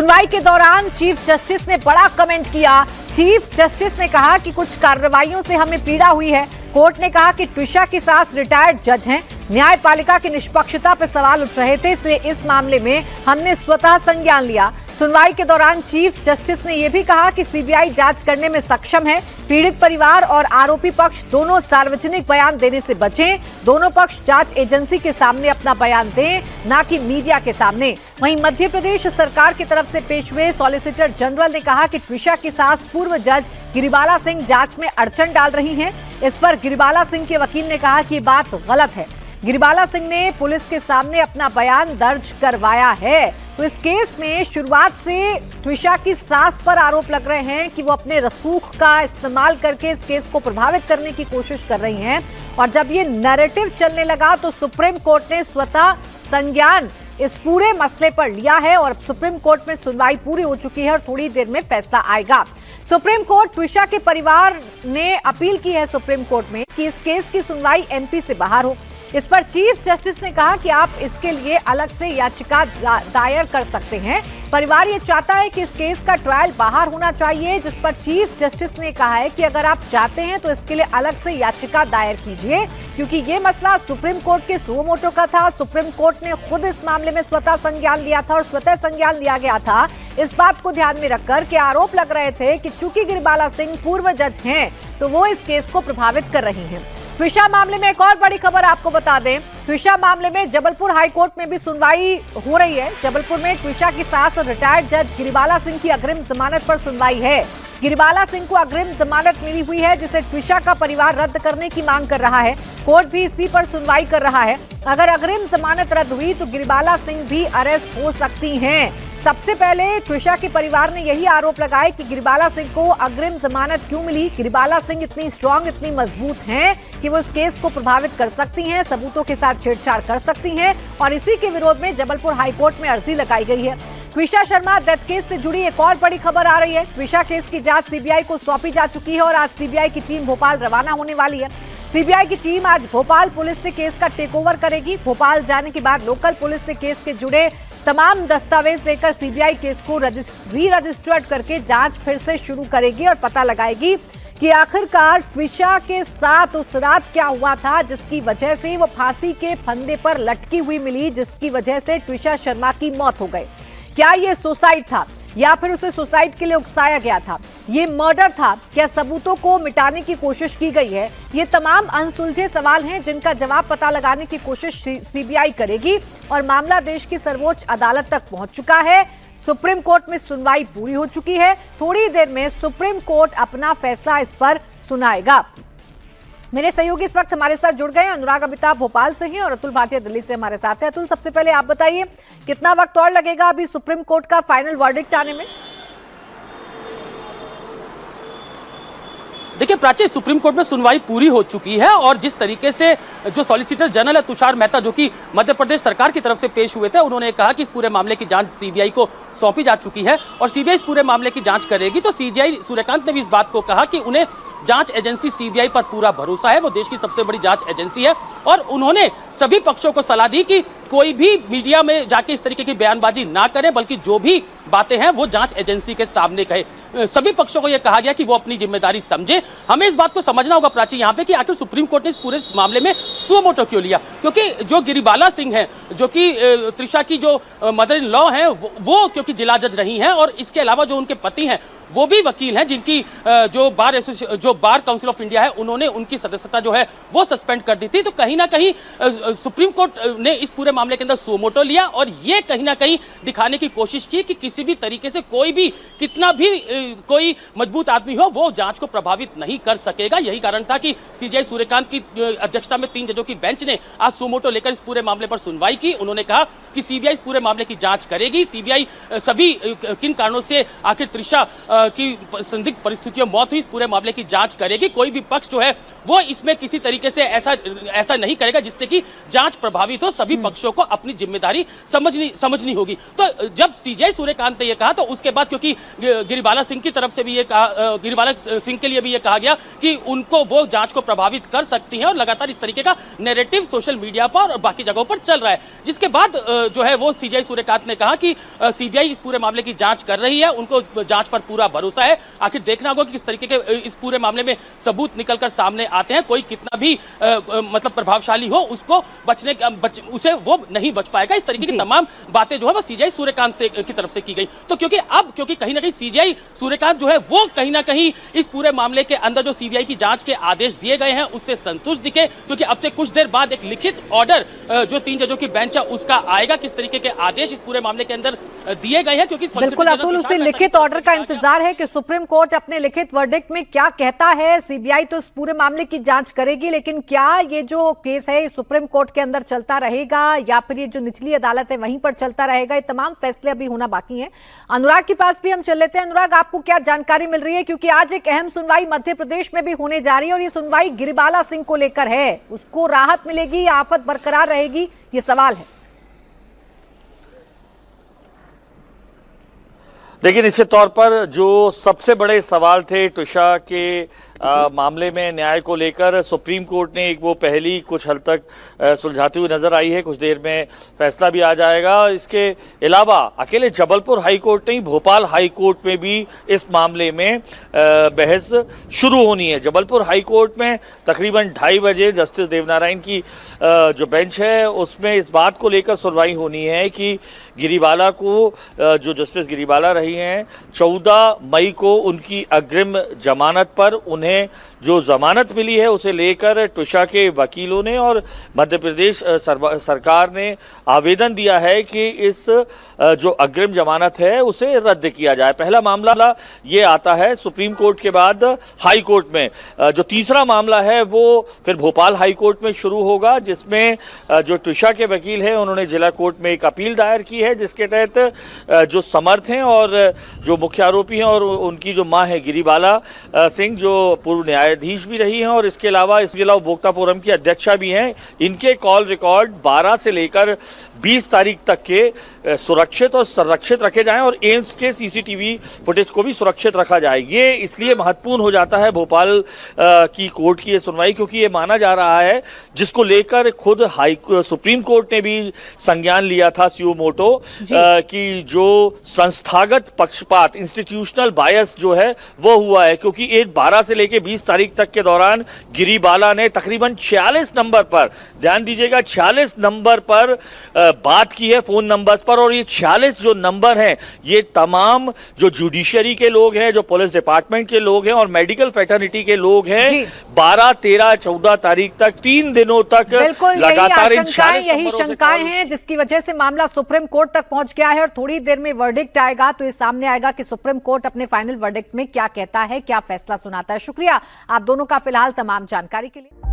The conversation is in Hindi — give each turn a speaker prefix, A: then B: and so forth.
A: सुनवाई के दौरान चीफ जस्टिस ने बड़ा कमेंट किया। चीफ जस्टिस ने कहा कि कुछ कार्रवाइयों से हमें पीड़ा हुई है। कोर्ट ने कहा कि ट्विशा की सास रिटायर्ड जज हैं, न्यायपालिका की निष्पक्षता पर सवाल उठ रहे थे, इसलिए इस मामले में हमने स्वतः संज्ञान लिया। सुनवाई के दौरान चीफ जस्टिस ने यह भी कहा कि सीबीआई जांच करने में सक्षम है। पीड़ित परिवार और आरोपी पक्ष दोनों सार्वजनिक बयान देने से बचें। दोनों पक्ष जांच एजेंसी के सामने अपना बयान दें, न कि मीडिया के सामने। वहीं मध्य प्रदेश सरकार की तरफ से पेश हुए सॉलिसिटर जनरल ने कहा कि ट्विशा की सास पूर्व जज गिरिबाला सिंह जांच में अड़चन डाल रही हैं। इस पर गिरिबाला सिंह के वकील ने कहा कि बात गलत है। गिरिबाला सिंह ने पुलिस के सामने अपना बयान दर्ज करवाया है। तो इस केस में शुरुआत से ट्विशा की सास पर आरोप लग रहे हैं कि वो अपने रसूख का इस्तेमाल करके इस केस को प्रभावित करने की कोशिश कर रही हैं। और जब ये नैरेटिव चलने लगा तो सुप्रीम कोर्ट ने स्वतः संज्ञान इस पूरे मसले पर लिया है और सुप्रीम कोर्ट में सुनवाई पूरी हो चुकी है और थोड़ी देर में फैसला आएगा। सुप्रीम कोर्ट ट्विशा के परिवार ने अपील की है सुप्रीम कोर्ट में कि इस केस की सुनवाई एमपी से बाहर हो। इस पर चीफ जस्टिस ने कहा कि आप इसके लिए अलग से याचिका दायर कर सकते हैं। परिवार ये चाहता है कि इस केस का ट्रायल बाहर होना चाहिए, जिस पर चीफ जस्टिस ने कहा है कि अगर आप चाहते हैं तो इसके लिए अलग से याचिका दायर कीजिए, क्योंकि ये मसला सुप्रीम कोर्ट के सुओ मोटो का था। सुप्रीम कोर्ट ने खुद इस मामले में स्वतः संज्ञान लिया था और स्वतः संज्ञान लिया गया था इस बात को ध्यान में रखकर कि आरोप लग रहे थे कि चूंकि गिरिबाला सिंह पूर्व जज हैं तो वो इस केस को प्रभावित कर रही हैं। ट्विशा मामले में एक और बड़ी खबर आपको बता दें। ट्विशा मामले में जबलपुर हाईकोर्ट में भी सुनवाई हो रही है। जबलपुर में ट्विशा की सास और रिटायर्ड जज गिरिबाला सिंह की अग्रिम जमानत पर सुनवाई है। गिरिबाला सिंह को अग्रिम जमानत मिली हुई है, जिसे ट्विशा का परिवार रद्द करने की मांग कर रहा है। कोर्ट भी इसी पर सुनवाई कर रहा है। अगर अग्रिम जमानत रद्द हुई तो गिरिबाला सिंह भी अरेस्ट हो सकती हैं। सबसे पहले ट्विशा के परिवार ने यही आरोप लगाया कि गिरिबाला सिंह को अग्रिम जमानत क्यों मिली। गिरिबाला सिंह इतनी स्ट्रांग, इतनी मजबूत हैं कि वो इस केस को प्रभावित कर सकती हैं, सबूतों के साथ छेड़छाड़ कर सकती हैं और इसी के विरोध में जबलपुर हाईकोर्ट में अर्जी लगाई गई है। ट्विशा शर्मा डेथ केस से जुड़ी एक और बड़ी खबर आ रही है। ट्विशा केस की जांच सीबीआई को सौंपी जा चुकी है और आज सीबीआई की टीम भोपाल रवाना होने वाली है। सीबीआई की टीम आज भोपाल पुलिस से केस का टेकओवर करेगी। भोपाल जाने के बाद लोकल पुलिस से केस के जुड़े तमाम दस्तावेज लेकर सीबीआई केस को री रजिस्टर्ड करके जांच फिर से शुरू करेगी और पता लगाएगी कि आखिरकार ट्विशा के साथ उस रात क्या हुआ था जिसकी वजह से वो फांसी के फंदे पर लटकी हुई मिली, जिसकी वजह से ट्विशा शर्मा की मौत हो गई। क्या ये सुसाइड था या फिर उसे सुसाइड के लिए उकसाया गया था? ये मर्डर था? क्या सबूतों को मिटाने की कोशिश की गई है? ये तमाम अनसुलझे सवाल हैं जिनका जवाब पता लगाने की कोशिश सीबीआई करेगी और मामला देश की सर्वोच्च अदालत तक पहुंच चुका है। सुप्रीम कोर्ट में सुनवाई पूरी हो चुकी है। थोड़ी देर में सुप्रीम कोर्ट अपना फैसला इस पर सुनाएगा। मेरे सहयोगी इस वक्त हमारे साथ जुड़ गए हैं। अनुराग अमिताभ भोपाल से हैं और अतुल भाटिया दिल्ली से हमारे साथ हैं। अतुल, सबसे पहले आप बताइए कितना वक्त और लगेगा अभी सुप्रीम कोर्ट का फाइनल वर्डिक्ट आने में?
B: देखिए प्राची, सुप्रीम कोर्ट में सुनवाई पूरी हो चुकी है और जिस तरीके से जो सॉलिसिटर जनरल है तुषार मेहता, जो कि मध्य प्रदेश सरकार की तरफ से पेश हुए थे, उन्होंने कहा कि इस पूरे मामले की जांच सीबीआई को सौंपी जा चुकी है और सीबीआई इस पूरे मामले की जांच करेगी। तो सीजीआई सूर्यकांत ने भी इस बात को कहा कि उन्हें जांच एजेंसी सीबीआई पर पूरा भरोसा है, वो देश की सबसे बड़ी जांच एजेंसी है और उन्होंने सभी पक्षों को सलाह दी कि कोई भी मीडिया में जाके इस तरीके की बयानबाजी ना करें, बल्कि जो भी बातें हैं वो जांच एजेंसी के सामने कहे। सभी पक्षों को यह कहा गया कि वो अपनी जिम्मेदारी समझे। हमें इस बात को समझना होगा प्राची यहाँ पे कि आखिर सुप्रीम कोर्ट ने इस पूरे मामले में सुओ मोटो क्यों लिया, क्योंकि जो गिरिबाला सिंह है, जो कि त्रिशा की जो मदर इन लॉ है, वो क्योंकि जिला जज रही हैं और इसके अलावा जो उनके पति हैं वो भी वकील हैं, जिनकी जो बार काउंसिल ऑफ इंडिया है उन्होंने उनकी सदस्यता जो है वो सस्पेंड कर दी थी। तो कहीं ना कहीं सुप्रीम कोर्ट ने इस पूरे मामले के अंदर सुओ मोटो लिया और ये कहीं ना कहीं दिखाने की कोशिश की कि किसी भी तरीके से कोई भी कितना भी कोई मजबूत आदमी हो वो जांच को प्रभावित नहीं कर सकेगा। यही कारण था कि सीजीआई सूर्यकांत की अध्यक्षता में 3 जजों की बेंच ने आज सुओ मोटो लेकर इस पूरे मामले पर सुनवाई की। उन्होंने कहा कि सीबीआई इस पूरे मामले की जांच करेगी। सीबीआई सभी किन कारणों से आखिर त्रिशा की संदिग्ध परिस्थितियों मौत हुई, इस पूरे मामले की जांच जांच करेगी। कोई भी पक्ष जो है वो इसमें किसी तरीके से ऐसा नहीं करेगा जिससे कि जांच प्रभावित हो। सभी पक्षों को अपनी जिम्मेदारी समझनी होगी। तो जब सीजेआई सूर्यकांत ने यह कहा तो उसके बाद क्योंकि गिरिबाला सिंह की तरफ से भी ये कहा, गिरिबाला सिंह के लिए भी ये कहा गया कि उनको वो जांच को प्रभावित कर सकती हैं और लगातार इस तरीके का नैरेटिव सोशल मीडिया पर और बाकी जगहों पर चल रहा है। जिसके बाद जो है वो सीजेआई सूर्यकांत ने कहा कि सीबीआई इस पूरे मामले की जांच कर रही है, उनको जांच पर पूरा भरोसा है। आखिर देखना होगा कि किस तरीके के इस पूरे मामले में सबूत निकलकर सामने आते हैं। कोई कितना भी मतलब प्रभावशाली हो उसको उसे वो नहीं बच पाएगा। इस तरीके की तमाम बातें जो है वो सीजेआई सूर्यकांत की तरफ से की गई। तो क्योंकि कहीं ना कहीं सीजेआई सूर्यकांत जो है वो कहीं ना कहीं इस पूरे मामले के अंदर जो सीबीआई की जांच के आदेश दिए गए हैं उससे संतुष्ट दिखे, क्योंकि अब से कुछ देर बाद एक लिखित ऑर्डर जो 3 जजों की बेंच है उसका आएगा। किस तरीके के आदेश इस पूरे मामले के अंदर दिए गए हैं, क्योंकि
A: बिल्कुल अतुल, उसे लिखित ऑर्डर का इंतजार है कि सुप्रीम कोर्ट अपने लिखित वर्डिक्ट में क्या कहता है। सीबीआई तो इस पूरे मामले की जांच करेगी, लेकिन क्या ये जो केस है सुप्रीम कोर्ट के अंदर चलता रहेगा या फिर ये जो निचली अदालत है वहीं पर चलता रहेगा, ये तमाम फैसले अभी होना बाकी हैं। अनुराग के पास भी हम चल लेते हैं। अनुराग, आपको क्या जानकारी मिल रही है, क्योंकि आज एक अहम सुनवाई मध्य प्रदेश में भी होने जा रही है और ये सुनवाई गिरिबाला सिंह को लेकर है। उसको राहत मिलेगी या आफत बरकरार रहेगी, ये सवाल है।
C: देखिए, निश्चित तौर पर जो सबसे बड़े सवाल थे ट्विशा के मामले में न्याय को लेकर, सुप्रीम कोर्ट ने एक वो पहली कुछ हद तक सुलझाती हुई नजर आई है। कुछ देर में फैसला भी आ जाएगा। इसके अलावा अकेले जबलपुर हाई कोर्ट नहीं, भोपाल हाई कोर्ट में भी इस मामले में बहस शुरू होनी है। जबलपुर हाई कोर्ट में तकरीबन 2:30 बजे जस्टिस देवनारायण की जो बेंच है उसमें इस बात को लेकर सुनवाई होनी है कि गिरिबाला को, जो जस्टिस गिरिबाला रही हैं, 14 मई को उनकी अग्रिम जमानत पर उन्हें जो जमानत मिली है उसे लेकर ट्विशा के वकीलों ने और मध्य प्रदेश सरकार ने आवेदन दिया है कि इस जो अग्रिम जमानत है उसे रद्द किया जाए। पहला मामला ये आता है सुप्रीम कोर्ट के बाद हाई कोर्ट में। जो तीसरा मामला है वो फिर भोपाल हाई कोर्ट में शुरू होगा, जिसमें जो ट्विशा के वकील हैं उन्होंने जिला कोर्ट में एक अपील दायर की है, जिसके तहत जो समर्थ हैं और जो मुख्य आरोपी हैं और उनकी जो मां है गिरिबाला सिंह, जो पूर्व न्यायाधीश भी रही हैं और इसके अलावा इस जिला उपभोक्ता फोरम की अध्यक्षा भी हैं, इनके कॉल रिकॉर्ड 12 से लेकर 20 तारीख तक के सुरक्षित और संरक्षित रखे जाएं और एम्स के सीसीटीवी फुटेज को भी सुरक्षित रखा जाए। ये इसलिए महत्वपूर्ण हो जाता है भोपाल की कोर्ट की ये सुनवाई, क्योंकि ये माना जा रहा है, जिसको लेकर खुद सुप्रीम कोर्ट ने भी संज्ञान लिया था सुओ मोटो, कि जो संस्थागत पक्षपात, इंस्टीट्यूशनल बायस जो है वो हुआ है, क्योंकि 12 से लेकर 20 तारीख तक के दौरान गिरिबाला ने तकरीबन 46 नंबर पर, ध्यान दीजिएगा 46 नंबर पर बात की है, फोन नंबर्स पर। और ये 46 जो नंबर हैं ये तमाम जो जुडिशरी के लोग हैं, जो पुलिस डिपार्टमेंट के लोग हैं और मेडिकल फैटर्निटी के लोग हैं, 12, 13, 14 तारीख तक 3 दिनों तक लगातार
A: यही शंकाएं हैं, जिसकी वजह से मामला सुप्रीम कोर्ट तक पहुंच गया है और थोड़ी देर में वर्डिक्ट आएगा तो ये सामने आएगा कि सुप्रीम कोर्ट अपने फाइनल वर्डिक्ट में क्या कहता है, क्या फैसला सुनाता है। शुक्रिया आप दोनों का फिलहाल तमाम जानकारी के लिए।